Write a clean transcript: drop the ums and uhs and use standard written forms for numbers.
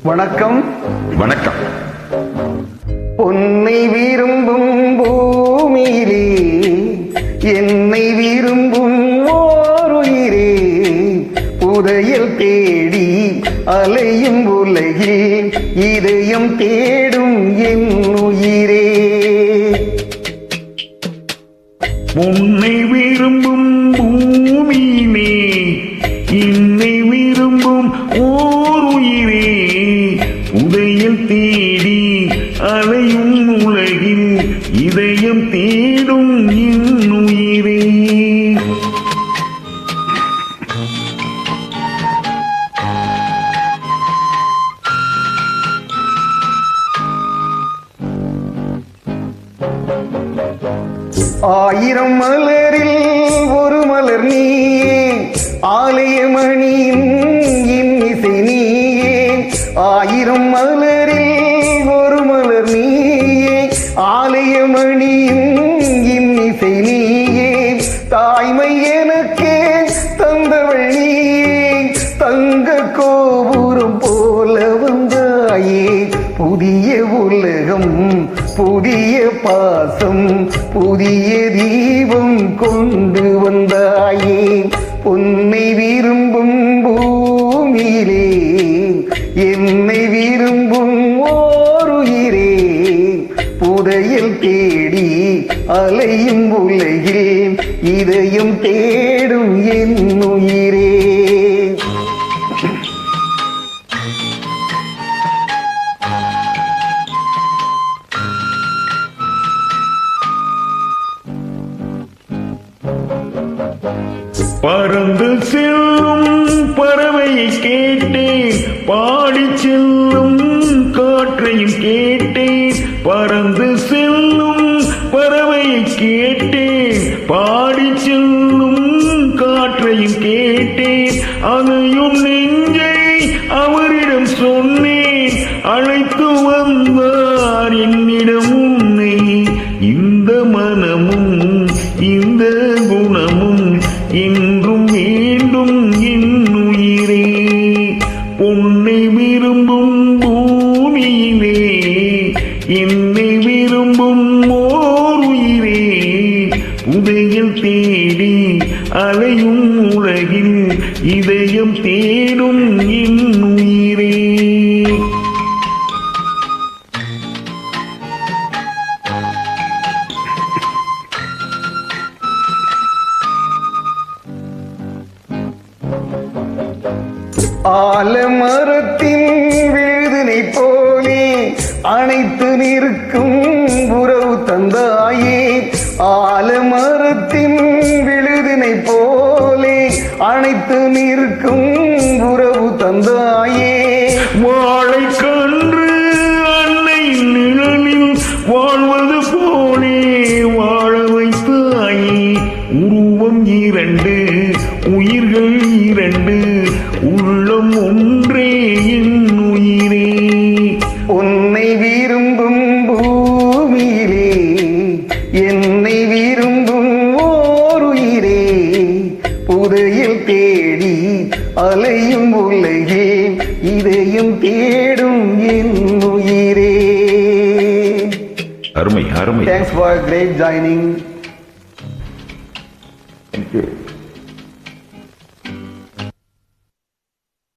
வணக்கம். வணக்கம். உன்னை விரும்பும் பூமியிலே என்னை விரும்பும் ஓருயிரே, புதையல் தேடி அலையும் உலகில் இதயம் தேடும் என் உயிரே. உன்னை விரும்பும் பூமியிலே என்னை விரும்பும் ஓருயிரே, புதையல் தேடி அலையும் உலகில் இதயம் தேடும் என் உயிரே. ஆயிரம் மலரில் ஒரு மலர் நீயே, ஆலயமணியின் இன்னிசை நீயே. ஆயிரம் மலரில் ஒரு மலர் நீயே, ஆலயமணியின் இன்னிசை நீயே. தாய்மை எனக்கே தந்தவள் நீயே, தங்க கோபுரம் போல வந்தாயே. புதிய உலகம், புதிய பாசம், புதிய தீபம் கொண்டு வந்தாயே. உன்னை விரும்பும் பூமியிலே என்னை விரும்பும் ஓருயிரே, புதையல் தேடி அலையும் உலகில் இதயம் தேடும் என் உயிரே. பறந்து செல்லும் பறவையை கேட்டேன், பாடி செல்லும் காற்றையும் கேட்டேன். பறந்து செல்லும் பறவையை கேட்டேன், பாடி செல்லும் காற்றையும் கேட்டேன். அதையும் நெஞ்சை அவரிடம் சொன்னேன், அழைத்து வந்தார் என்னிடம் உன்னை. இந்த மனமும் இந்த குணமும் என்றும் வேண்டும் என் உயிரே. பொன்னை விரும்பும் பூமியிலே என்னை விரும்பும் ஓர் உயிரே, புதையல் தேடி அலையும் உலகில் இதயம் தேடும் என் உயிரே. ஆலமரத்தின் வேதனை போலே அனைத்து நிற்கும் உறவு தந்தாயே. ஆலமரத்தின் விழுதினை போலே அனைத்து நிற்கும் உறவு தந்தாயே. வாழை கன்று அன்னை நிழலில் வாழ்வது போலே வாழ வைத்தாயே. உருவம் இரண்டு, உயிர்கள் இரண்டு, உள்ளம் ஒன்றே என் உயிரே. உன்னை விரும்பும் பூமியிலே என்னை விரும்பும் ஓருயிரே, புதையல் தேடி அலையும் உலகில் இதயம் தேடும் என் உயிரே. அருமை அருமை. Thanks for great joining. Thank you.